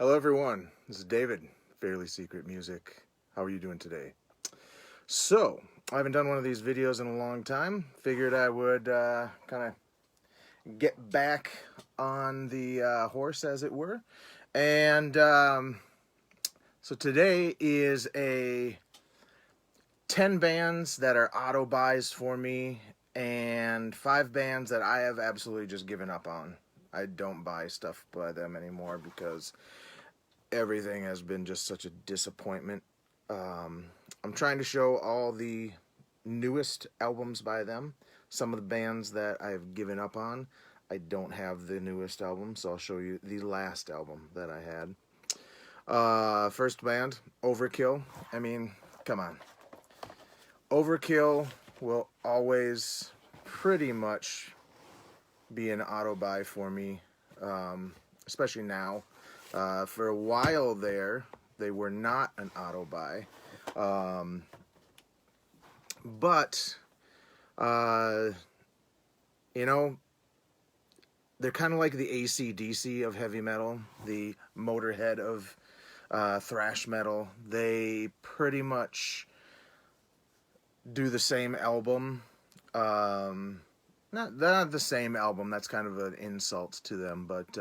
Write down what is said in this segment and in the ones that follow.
Hello everyone, this is David, Fairly Secret Music. How are you doing today? So, I haven't done one of these videos in a long time. Figured I would kind of get back on the horse, as it were. And so today is a 10 bands that are auto buys for me, and 5 bands that I have absolutely just given up on. I don't buy stuff by them anymore because everything has been just such a disappointment. I'm trying to show all the newest albums by them. Some of the bands that I've given up on, I don't have the newest album, so I'll show you the last album that I had. First band, Overkill. I mean, come on. Overkill will always pretty much be an auto buy for me, especially now. For a while there, they were not an auto buy. But, you know, they're kind of like the AC/DC of heavy metal, the Motorhead of thrash metal. They pretty much do the same album. Not the same album, that's kind of an insult to them, but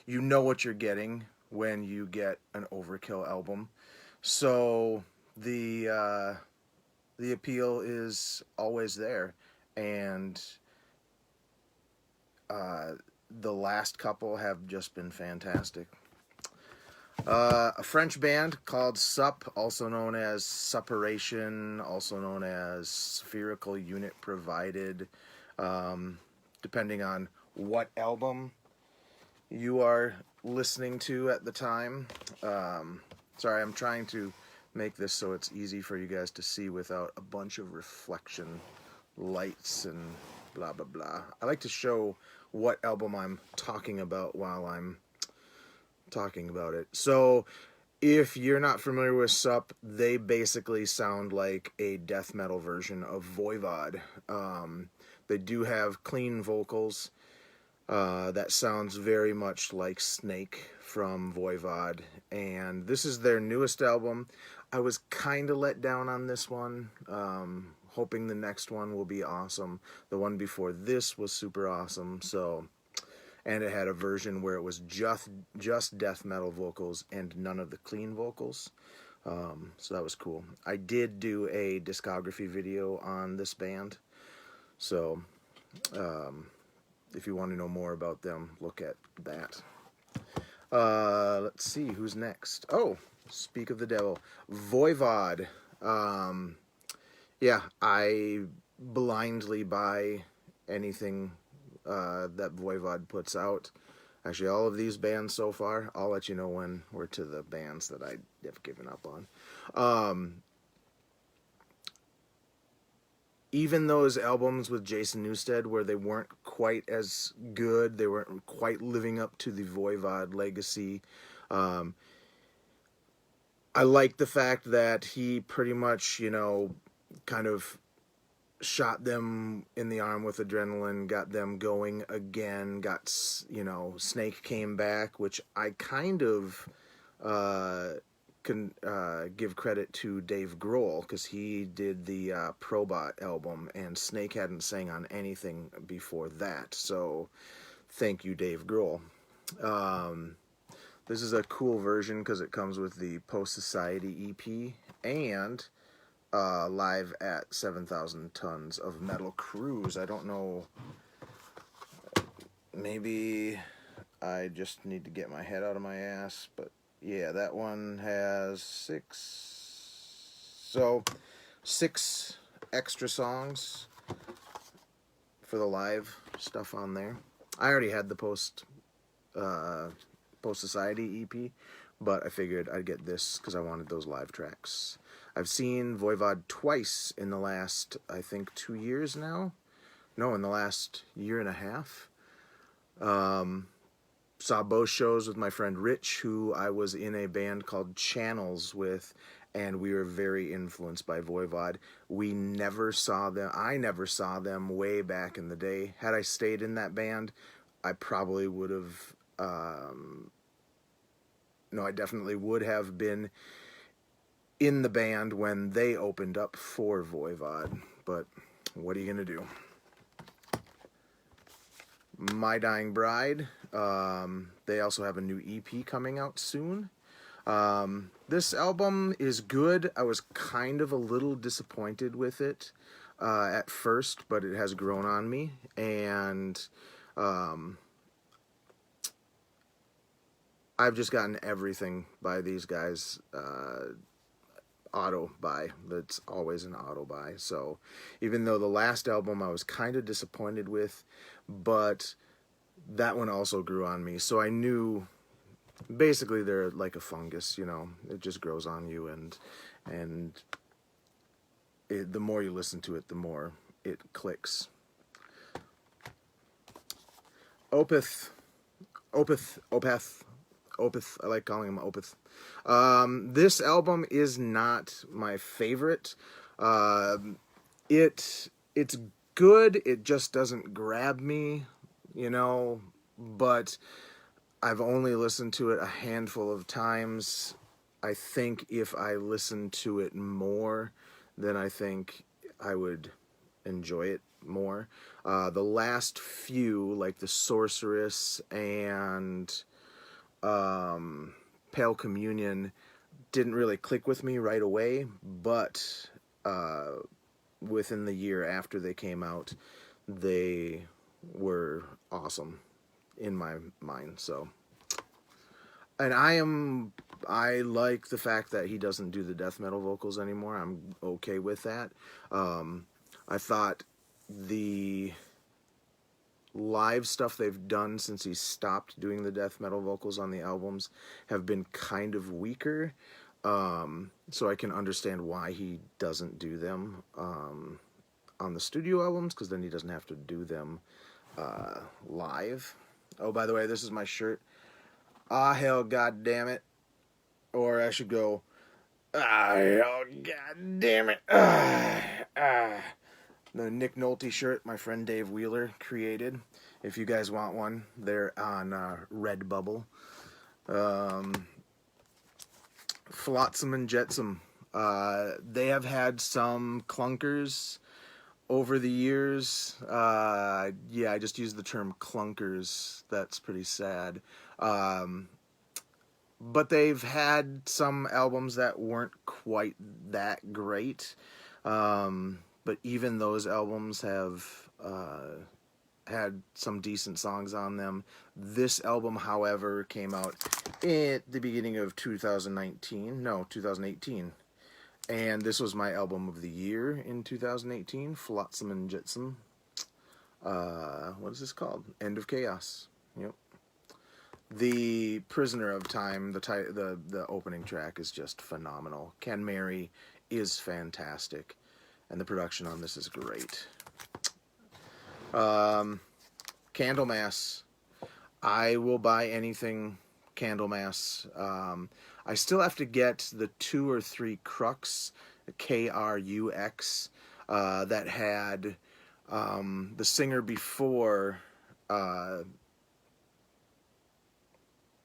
you know what you're getting when you get an Overkill album. So the appeal is always there, and the last couple have just been fantastic. A French band called S.u.p, also known as Suppuration, also known as Spherical Unit Provided, depending on what album you are listening to at the time. Sorry, I'm trying to make this so it's easy for you guys to see without a bunch of reflection lights and blah blah blah. I like to show what album I'm talking about while I'm talking about it. So if you're not familiar with S.u.p, they basically sound like a death metal version of Voivod. They do have clean vocals. That sounds very much like Snake from Voivod, and this is their newest album. I was kind of let down on this one, hoping the next one will be awesome. The one before this was super awesome, and it had a version where it was just death metal vocals and none of the clean vocals. So that was cool. I did do a discography video on this band, so if you want to know more about them, look at that. Let's see, who's next? Oh, speak of the devil. Voivod. Yeah, I blindly buy anything that Voivod puts out. Actually, all of these bands so far. I'll let you know when we're to the bands that I have given up on. Even those albums with Jason Newsted where they weren't quite as good, they weren't quite living up to the Voivod legacy, I like the fact that he pretty much, kind of shot them in the arm with adrenaline, got them going again, Snake came back, which I kind of can give credit to Dave Grohl, because he did the Probot album, and Snake hadn't sang on anything before that, so thank you, Dave Grohl. This is a cool version because it comes with the Post Society EP and Live at 7,000 Tons of Metal Cruise. I don't know, maybe I just need to get my head out of my ass, but yeah, that one has 6 extra songs for the live stuff on there. I already had the Post Society EP, but I figured I'd get this because I wanted those live tracks. I've seen Voivod twice in the last, I think, 2 years now. No, in the last year and a half. Saw both shows with my friend Rich, who I was in a band called Channels with, and we were very influenced by Voivod. I never saw them way back in the day. Had I stayed in that band, I probably would have no, I definitely would have been in the band when they opened up for Voivod, but what are you gonna do? My Dying Bride. They also have a new EP coming out soon. This album is good. I was kind of a little disappointed with it at first, but it has grown on me, and I've just gotten everything by these guys. Autobuy. That's always an Autobuy. So even though the last album I was kind of disappointed with, but that one also grew on me. So I knew basically they're like a fungus, you know. It just grows on you, and the more you listen to it, the more it clicks. Opeth, Opeth. I like calling him Opeth. This album is not my favorite. It's good. It just doesn't grab me, you know. But I've only listened to it a handful of times. I think if I listened to it more, then I think I would enjoy it more. The last few, like the Sorceress and Pale Communion, didn't really click with me right away, but within the year after they came out, they were awesome in my mind. So, and I like the fact that he doesn't do the death metal vocals anymore. I'm okay with that. I thought the live stuff they've done since he stopped doing the death metal vocals on the albums have been kind of weaker. So I can understand why he doesn't do them on the studio albums, because then he doesn't have to do them live. Oh, by the way, this is my shirt. Ah, hell, god damn it. Or I should go, ah, hell, god damn it. The Nick Nolte shirt my friend Dave Wheeler created. If you guys want one, they're on Redbubble. Flotsam and Jetsam. They have had some clunkers over the years. Yeah, I just used the term clunkers. That's pretty sad. But they've had some albums that weren't quite that great. But even those albums have had some decent songs on them. This album, however, came out at the beginning of 2018. And this was my album of the year in 2018, Flotsam and Jetsam. What is this called? End of Chaos. Yep. The Prisoner of Time, the opening track is just phenomenal. Ken Mary is fantastic, and the production on this is great. Candlemass. I will buy anything Candlemass. I still have to get the 2 or 3 Crux, Krux, that had the singer before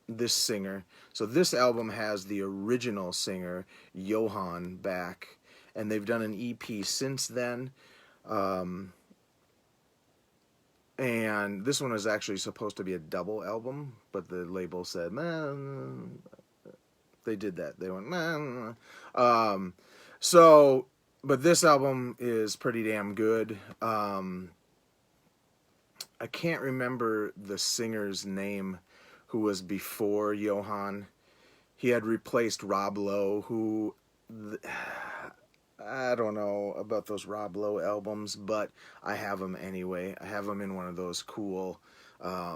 this singer. So this album has the original singer, Johan, back, and they've done an EP since then. And this one was actually supposed to be a double album, but the label said, man, they did that. They went, man. So, but this album is pretty damn good. I can't remember the singer's name who was before Johan. He had replaced Rob Lowe, who... I don't know about those Rob Lowe albums, but I have them anyway. I have them in one of those cool, I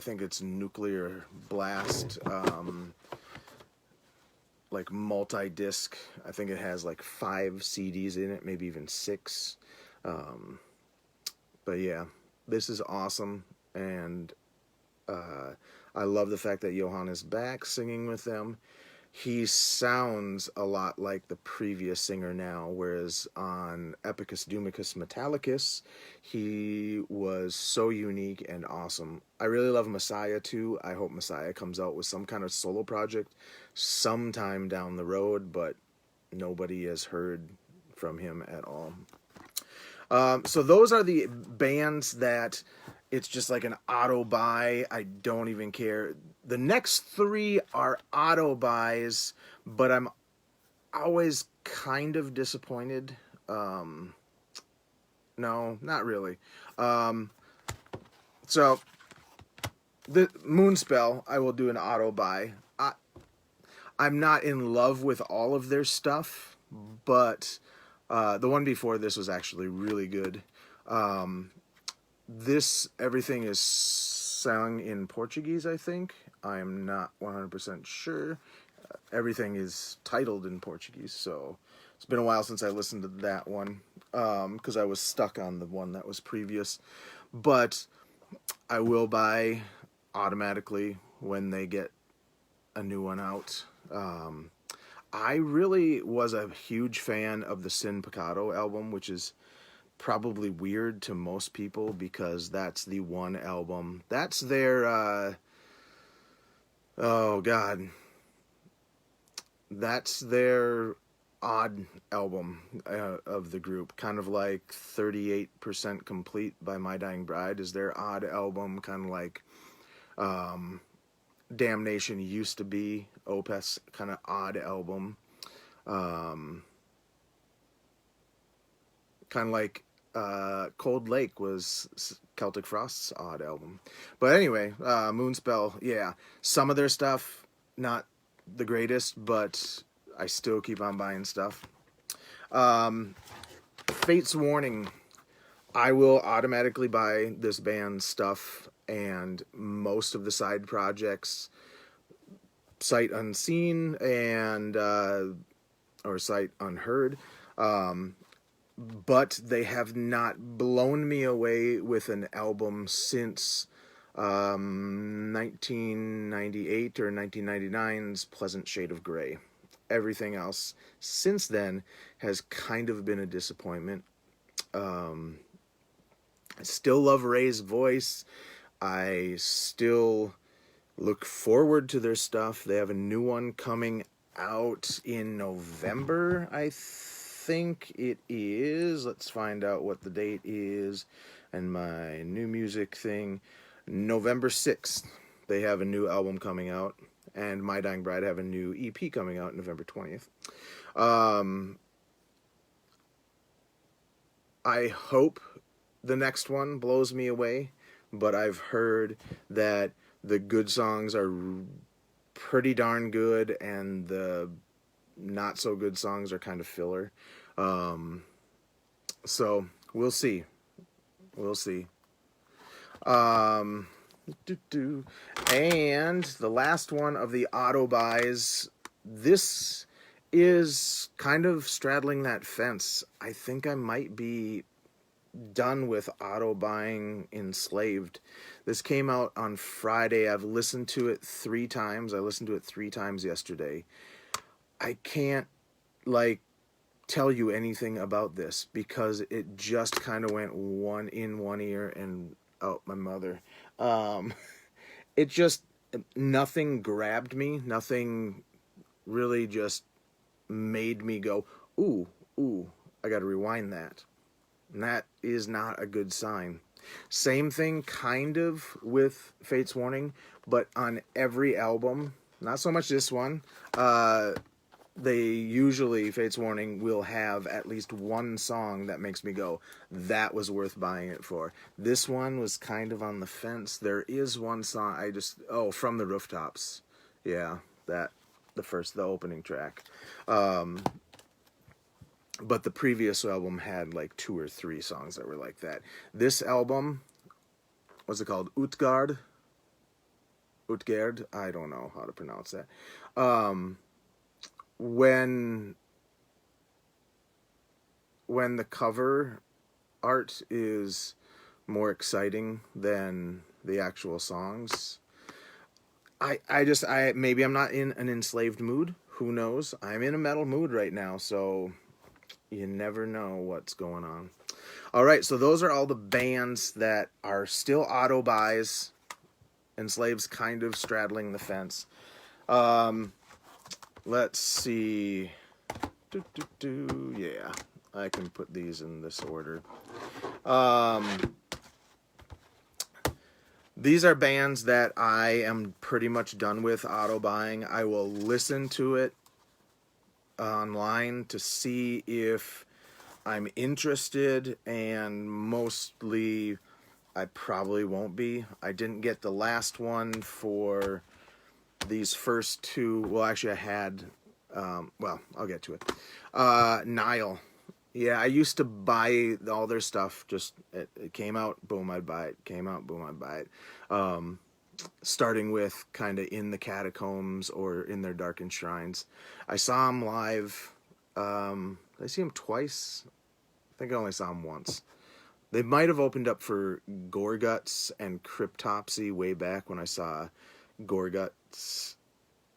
think it's Nuclear Blast, like multi-disc. I think it has like 5 CDs in it, maybe even 6. But yeah, this is awesome, and I love the fact that Johan is back singing with them. he sounds a lot like the previous singer now, whereas on Epicus Dumicus Metallicus, he was so unique and awesome. I really love Messiah too. I hope Messiah comes out with some kind of solo project sometime down the road, but nobody has heard from him at all. So those are the bands that it's just like an auto buy. I don't even care. The next three are auto buys, but I'm always kind of disappointed. No, not really. So the Moonspell, I will do an auto buy. I'm not in love with all of their stuff, but the one before this was actually really good. This, everything is sung in Portuguese, I think. I'm not 100% sure. Everything is titled in Portuguese, so it's been a while since I listened to that one, because I was stuck on the one that was previous. But I will buy automatically when they get a new one out. I really was a huge fan of the Sin Pecado album, which is probably weird to most people because that's the one album. That's their, oh God. That's their odd album of the group. Kind of like 38% Complete by My Dying Bride is their odd album. Kind of like Damnation used to be Opeth's kind of odd album. Kind of like Cold Lake was Celtic Frost's odd album. But anyway, Moonspell, yeah. Some of their stuff, not the greatest, but I still keep on buying stuff. Fate's Warning, I will automatically buy this band's stuff and most of the side projects, Sight Unseen and or Sight Unheard, but they have not blown me away with an album since 1998 or 1999's Pleasant Shade of Grey. Everything else since then has kind of been a disappointment. I still love Ray's voice. I still look forward to their stuff. They have a new one coming out in November, I think it is. Let's find out what the date is. And my new music thing, November 6th, they have a new album coming out. And My Dying Bride have a new EP coming out November 20th. I hope the next one blows me away, but I've heard that the good songs are pretty darn good, and the not so good songs are kind of filler. So we'll see. We'll see. And the last one of the auto buys. This is kind of straddling that fence. I think I might be done with auto buying Enslaved. This came out on Friday. I've listened to it 3 times. I listened to it 3 times yesterday. I can't tell you anything about this because it just kind of went one in one ear and out my mother. It just, nothing grabbed me. Nothing really just made me go, ooh, I gotta rewind that. And that is not a good sign. Same thing kind of with Fate's Warning, but on every album, not so much this one, they usually, Fate's Warning, will have at least one song that makes me go, that was worth buying it for. This one was kind of on the fence. There is one song, From the Rooftops. Yeah, the opening track. But the previous album had 2 or 3 songs that were like that. This album, what's it called? Utgard? I don't know how to pronounce that. When the cover art is more exciting than the actual songs, maybe I'm not in an Enslaved mood, who knows? I'm in a metal mood right now, so you never know what's going on. All right, so those are all the bands that are still auto buys. Enslaved's kind of straddling the fence. Let's see. Yeah, I can put these in this order. These are bands that I am pretty much done with auto buying. I will listen to it online to see if I'm interested, and mostly I probably won't be. I didn't get the last one for these first two. Well, actually I had, I'll get to it. Nile. Yeah, I used to buy all their stuff. Just it came out, boom, I'd buy it. Came out, boom, I'd buy it. Starting with kind of In the Catacombs or In Their Darkened Shrines. I saw them live. Did I see them twice? I think I only saw them once. They might have opened up for Gorguts and Cryptopsy way back when I saw Gorguts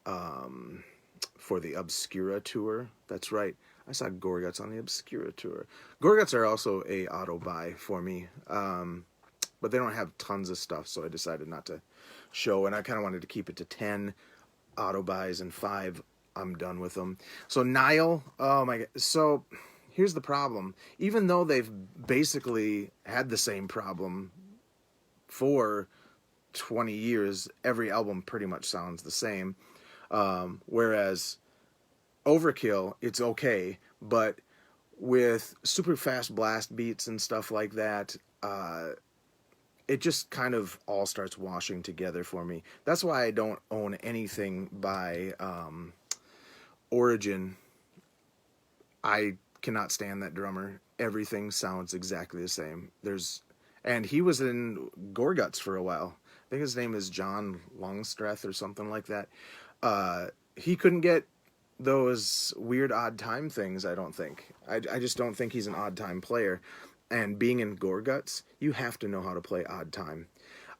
for the Obscura tour. That's right. I saw Gorguts on the Obscura tour. Gorguts are also a auto buy for me, but they don't have tons of stuff, so I decided not to show, and I kind of wanted to keep it to 10 auto buys, and 5 I'm done with them. So Nile, oh my god. So here's the problem. Even though they've basically had the same problem for 20 years, every album pretty much sounds the same. Whereas Overkill, it's okay, but with super fast blast beats and stuff like that, it just kind of all starts washing together for me. That's why I don't own anything by Origin. I cannot stand that drummer. Everything sounds exactly the same. And he was in Gorguts for a while. I think his name is John Longstreth or something like that. He couldn't get those weird odd time things, I don't think. I just don't think he's an odd time player. And being in Gorguts, you have to know how to play odd time.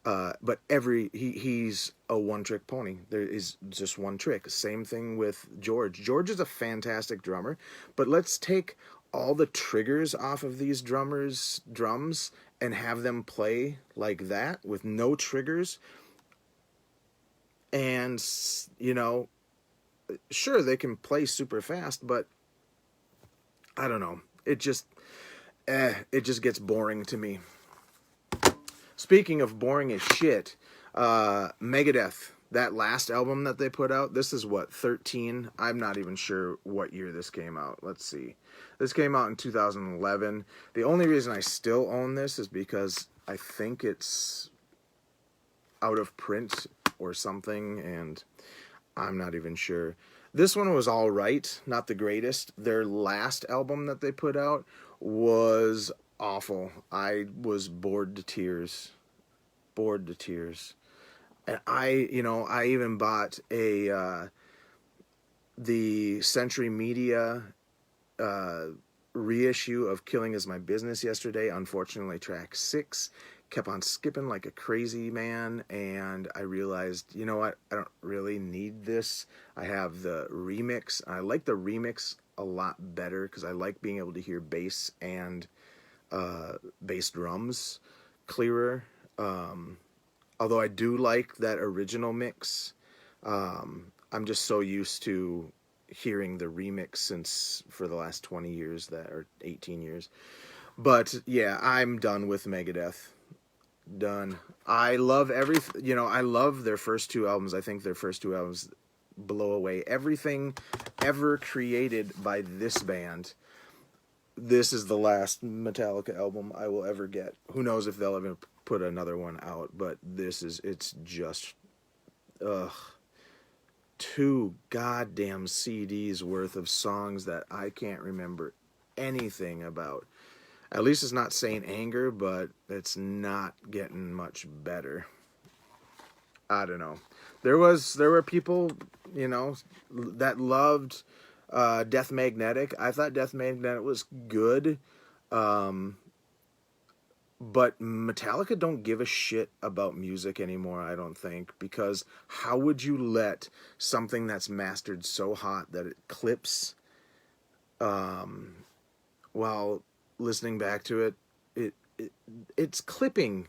But he's a one-trick pony. There is just one trick. Same thing with George. George is a fantastic drummer, but let's take all the triggers off of these drummers' drums and have them play like that with no triggers. And, sure, they can play super fast, but I don't know. It just gets boring to me. Speaking of boring as shit, Megadeth, that last album that they put out, this is what, 13? I'm not even sure what year this came out. Let's see. This came out in 2011. The only reason I still own this is because I think it's out of print or something, and I'm not even sure. This one was all right, not the greatest. Their last album that they put out was awful. I was bored to tears. Bored to tears. And I even bought the Century Media reissue of Killing Is My Business yesterday. Unfortunately, track 6 kept on skipping like a crazy man, and I realized, you know what, I don't really need this. I have the remix. I like the remix a lot better because I like being able to hear bass and bass drums clearer. Although I do like that original mix. I'm just so used to hearing the remix for the last 20 years or 18 years. But yeah, I'm done with Megadeth. Done. I love everything. I love their first 2 albums. I think their first 2 albums blow away everything ever created by this band. This is the last Metallica album I will ever get. Who knows if they'll ever put another one out, but it's just 2 goddamn CDs worth of songs that I can't remember anything about. At least it's not Saint Anger, but it's not getting much better. I don't know. There were people, that loved Death Magnetic. I thought Death Magnetic was good. But Metallica don't give a shit about music anymore, I don't think, because how would you let something that's mastered so hot that it clips while listening back to it, it's clipping,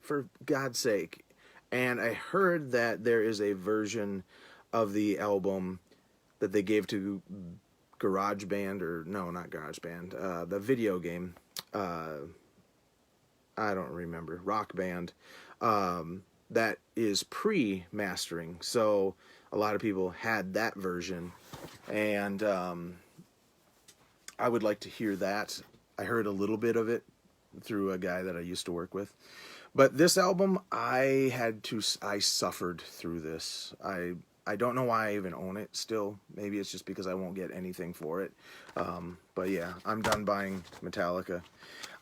for God's sake. And I heard that there is a version of the album that they gave to GarageBand, or no, not GarageBand, the video game. I don't remember, Rock Band, that is pre-mastering. So a lot of people had that version, and I would like to hear that. I heard a little bit of it through a guy that I used to work with. But this album, I suffered through this. I don't know why I even own it still. Maybe it's just because I won't get anything for it. But yeah, I'm done buying Metallica.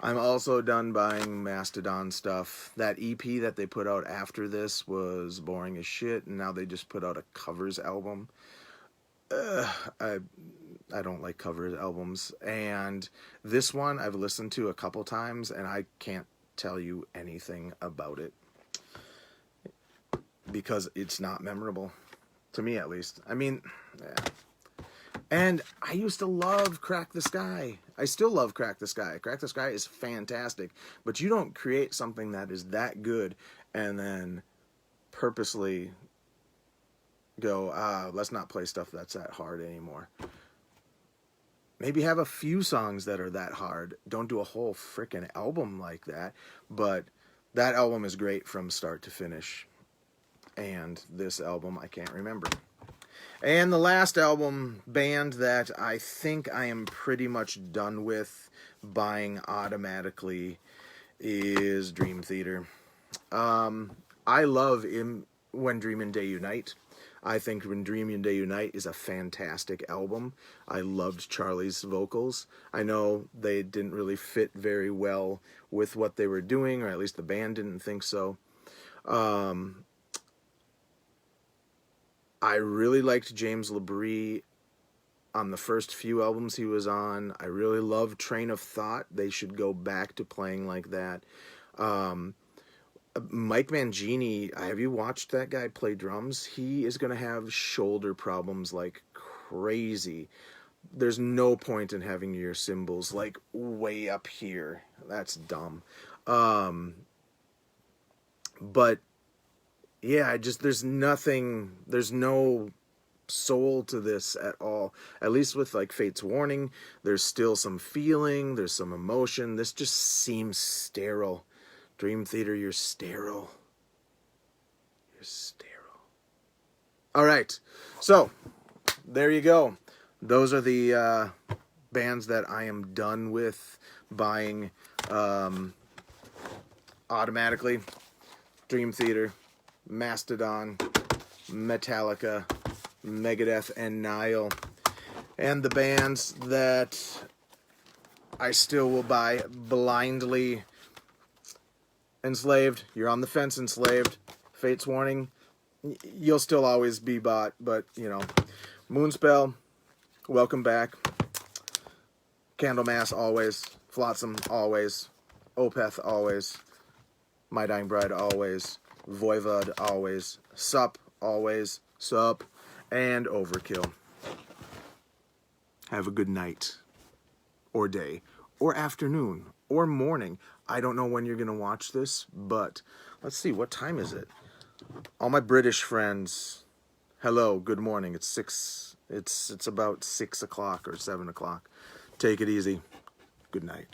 I'm also done buying Mastodon stuff. That EP that they put out after this was boring as shit, and now they just put out a covers album. I don't like covers albums. And this one I've listened to a couple times, and I can't tell you anything about it because it's not memorable. To me, at least. I mean, yeah. And I used to love Crack the Sky. I still love Crack the Sky. Crack the Sky is fantastic. But you don't create something that is that good and then purposely go, let's not play stuff that's that hard anymore. Maybe have a few songs that are that hard. Don't do a whole freaking album like that. But that album is great from start to finish. And this album, I can't remember. And the last album, band that I think I am pretty much done with buying automatically, is Dream Theater. I love When Dream and Day Unite. I think When Dream and Day Unite is a fantastic album. I loved Charlie's vocals. I know they didn't really fit very well with what they were doing, or at least the band didn't think so. I really liked James LaBrie on the first few albums he was on. I really loved Train of Thought. They should go back to playing like that. Mike Mangini, have you watched that guy play drums? He is going to have shoulder problems like crazy. There's no point in having your cymbals like way up here. That's dumb. But yeah, there's no soul to this at all. At least with like Fate's Warning, there's still some feeling, there's some emotion. This just seems sterile. Dream Theater, you're sterile. You're sterile. All right, so there you go. Those are the bands that I am done with buying automatically. Dream Theater, Mastodon, Metallica, Megadeth, and Nile. And the bands that I still will buy blindly: Enslaved, you're on the fence, Enslaved. Fate's Warning, you'll still always be bought, but, you know. Moonspell, welcome back. Candlemass, always. Flotsam, always. Opeth, always. My Dying Bride, always. Voivod, always. S.u.p, always. S.u.p, and Overkill. Have a good night, or day, or afternoon, or morning. I don't know when you're going to watch this, but let's see, what time is it? All my British friends, hello, good morning. It's about 6 o'clock or 7 o'clock. Take it easy. Good night.